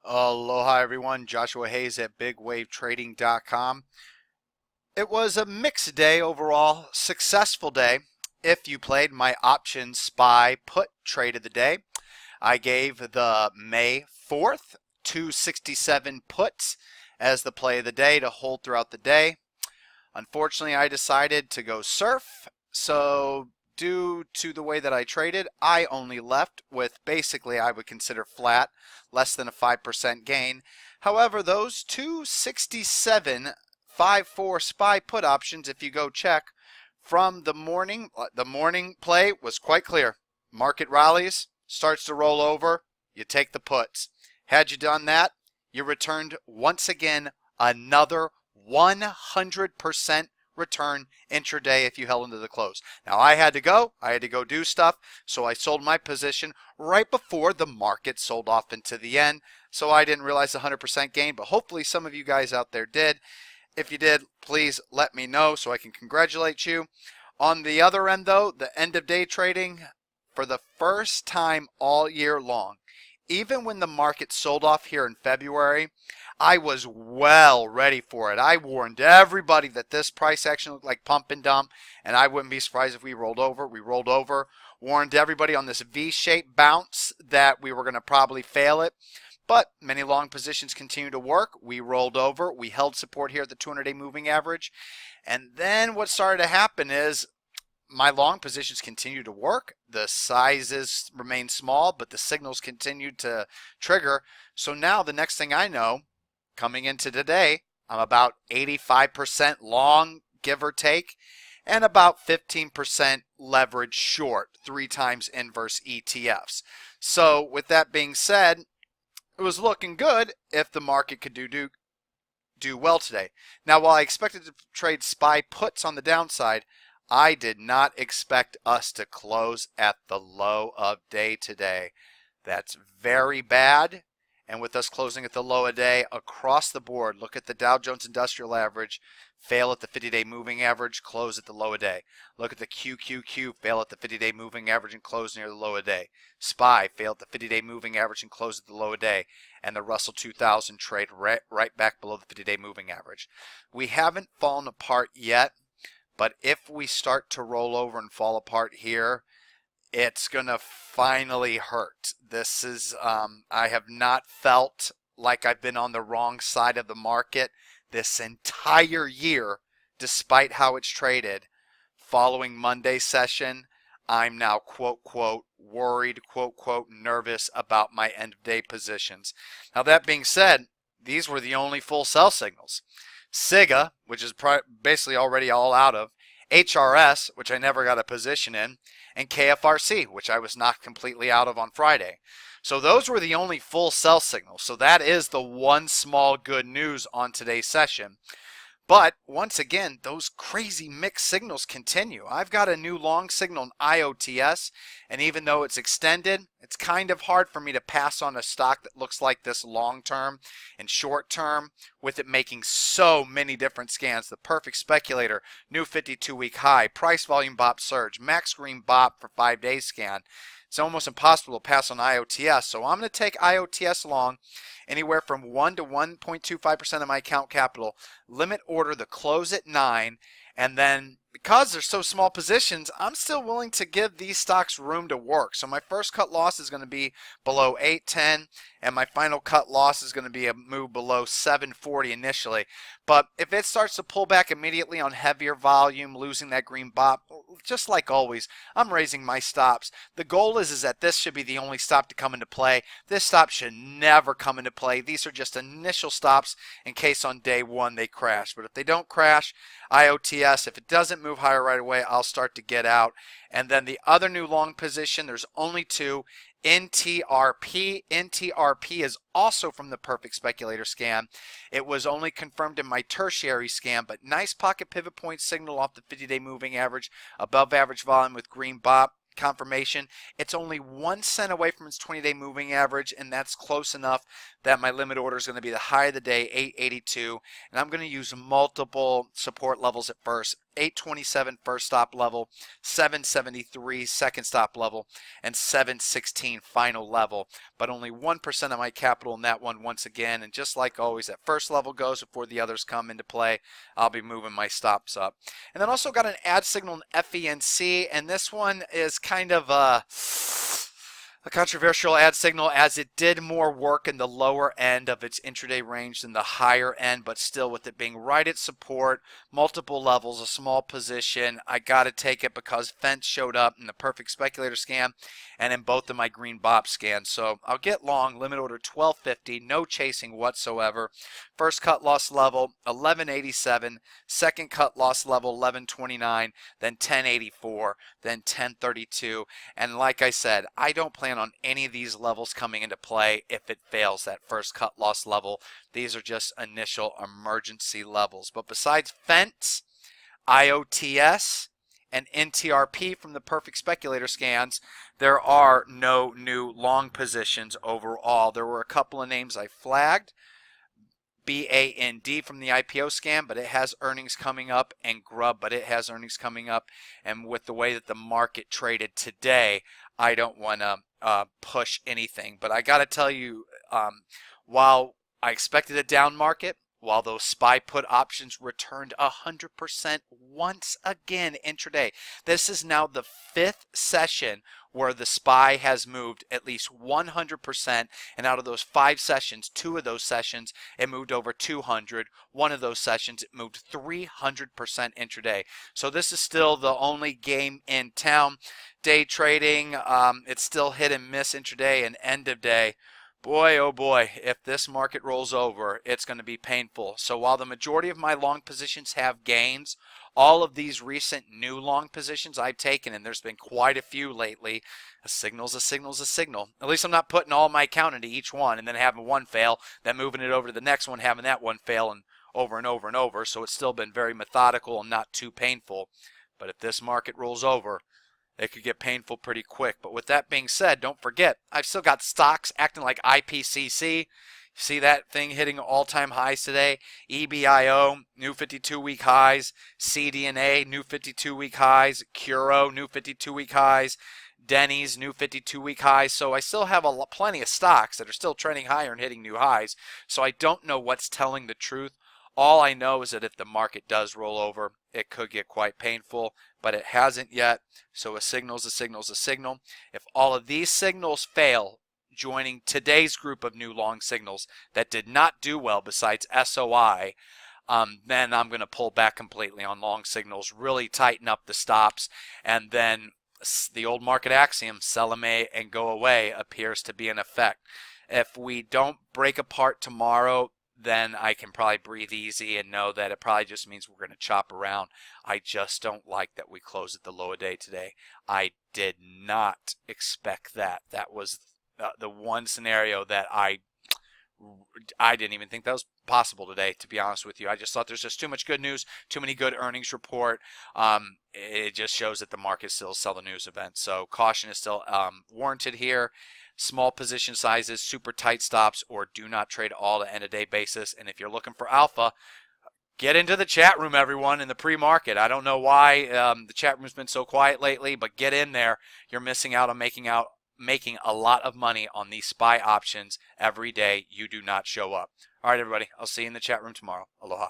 Aloha everyone, Joshua Hayes at BigWaveTrading.com. It was a mixed day overall, successful day if you played my option SPY put trade of the day. I gave the May 4th 267 puts as the play of the day to hold throughout the day. Unfortunately, I decided to go surf, so due to the way that I traded, I only left with basically I would consider flat, less than a 5% gain. However, those 267 5-4 SPY put options, if you go check from the morning play was quite clear. Market rallies, starts to roll over, you take the puts. Had you done that, you returned once again another 100% return intraday if you held into the close. Now I had to go do stuff, so I sold my position right before the market sold off into the end, so I didn't realize 100% gain, but hopefully some of you guys out there did. If you did, please let me know so I can congratulate you. On the other end though, the end of day trading, for the first time all year long, even when the market sold off here in February, I was well ready for it. I warned everybody that this price action looked like pump and dump, and I wouldn't be surprised if we rolled over. We rolled over. Warned everybody on this V-shaped bounce that we were going to probably fail it. But many long positions continue to work. We rolled over. We held support here at the 200-day moving average. And then what started to happen is my long positions continued to work. The sizes remained small, but the signals continued to trigger. So now the next thing I know, coming into today, I'm about 85% long, give or take, and about 15% leverage short, 3 times inverse ETFs. So with that being said, it was looking good if the market could do well today. Now, while I expected to trade SPY puts on the downside, I did not expect us to close at the low of day today. That's very bad. And with us closing at the low of day across the board, look at the Dow Jones Industrial Average, fail at the 50-day moving average, close at the low of day. Look at the QQQ, fail at the 50-day moving average and close near the low of day. SPY, fail at the 50-day moving average and close at the low of day. And the Russell 2000 trade right back below the 50-day moving average. We haven't fallen apart yet, but if we start to roll over and fall apart here, it's going to finally hurt. This is, I have not felt like I've been on the wrong side of the market this entire year, despite how it's traded. Following Monday's session, I'm now quote, quote, worried, quote, quote, nervous about my end of day positions. Now that being said, these were the only full sell signals. SIGA, which is basically already all out of, HRS, which I never got a position in, and KFRC, which I was knocked completely out of on Friday. So those were the only full sell signals. So that is the one small good news on today's session. But once again, those crazy mixed signals continue. I've got a new long signal in IOTS, and even though it's extended, it's kind of hard for me to pass on a stock that looks like this long term and short term, with it making so many different scans. The perfect speculator, new 52-week high, price volume bop surge, max green bop for 5-day scan. It's almost impossible to pass on IOTS, so I'm going to take IOTS long, anywhere from 1 to 1.25% of my account capital, limit order the close at 9, and then because they're so small positions, I'm still willing to give these stocks room to work. So my first cut loss is going to be below 810, and my final cut loss is going to be a move below 740 initially. But if it starts to pull back immediately on heavier volume, losing that green bop, just like always, I'm raising my stops. The goal is that this should be the only stop to come into play. This stop should never come into play. These are just initial stops in case on day one they crash. But if they don't crash, IOTS, if it doesn't move higher right away, I'll start to get out. And then the other new long position, there's only 2. NTRP. NTRP is also from the Perfect Speculator scan. It was only confirmed in my tertiary scan, but nice pocket pivot point signal off the 50-day moving average, above average volume with green bop confirmation. It's only 1 cent away from its 20-day moving average, and that's close enough that my limit order is going to be the high of the day, 882, and I'm going to use multiple support levels at first. 827 first stop level, 773 second stop level, and 716 final level. But only 1% of my capital in that one once again. And just like always, that first level goes before the others come into play. I'll be moving my stops up. And then also got an ad signal in FENC, and this one is kind of a controversial ad signal, as it did more work in the lower end of its intraday range than the higher end, but still with it being right at support, multiple levels, a small position, I got to take it because Fence showed up in the perfect speculator scan and in both of my green BOP scans. So I'll get long, limit order 1250, no chasing whatsoever. First cut loss level 1187, second cut loss level 1129, then 1084, then 1032. And like I said, I don't plan on any of these levels coming into play if it fails that first cut loss level. These are just initial emergency levels. But besides Fence, IOTS, and NTRP from the perfect speculator scans, there are no new long positions overall. There were a couple of names I flagged. BAND from the IPO scan, but it has earnings coming up, and Grub, but it has earnings coming up. And with the way that the market traded today, I don't want to push anything. But I got to tell you, while I expected a down market, while those SPY put options returned 100% once again intraday. This is now the 5th session where the SPY has moved at least 100%, and out of those 5 sessions, 2 of those sessions it moved over 200. One of those sessions it moved 300% intraday. So this is still the only game in town. Day trading, it's still hit and miss intraday and end of day. Boy, oh boy, if this market rolls over, it's going to be painful. So while the majority of my long positions have gains, all of these recent new long positions I've taken, and there's been quite a few lately, a signal's a signal's a signal. At least I'm not putting all my count into each one and then having one fail, then moving it over to the next one, having that one fail, and over and over and over. So it's still been very methodical and not too painful. But if this market rolls over, it could get painful pretty quick. But with that being said, don't forget, I've still got stocks acting like IPCC. See that thing hitting all-time highs today? EBIO, new 52-week highs. CDNA, new 52-week highs. Curo, new 52-week highs. Denny's, new 52-week highs. So I still have plenty of stocks that are still trending higher and hitting new highs. So I don't know what's telling the truth. All I know is that if the market does roll over, it could get quite painful, but it hasn't yet. So a signal's a signal's a signal. If all of these signals fail, joining today's group of new long signals that did not do well besides SOI, then I'm going to pull back completely on long signals, really tighten up the stops, and then the old market axiom, sell them and go away, appears to be in effect. If we don't break apart tomorrow, then I can probably breathe easy and know that it probably just means we're going to chop around. I just don't like that we closed at the low of day today. I did not expect that. That was the one scenario that I didn't even think that was possible today, to be honest with you. I just thought there's just too much good news, too many good earnings report. It just shows that the market still sell the news event. So caution is still warranted here. Small position sizes, super tight stops, or do not trade all at end of day basis. And if you're looking for alpha, get into the chat room, everyone, in the pre-market. I don't know why the chat room's been so quiet lately, but get in there. You're missing out on making a lot of money on these SPY options every day you do not show up. All right, everybody. I'll see you in the chat room tomorrow. Aloha.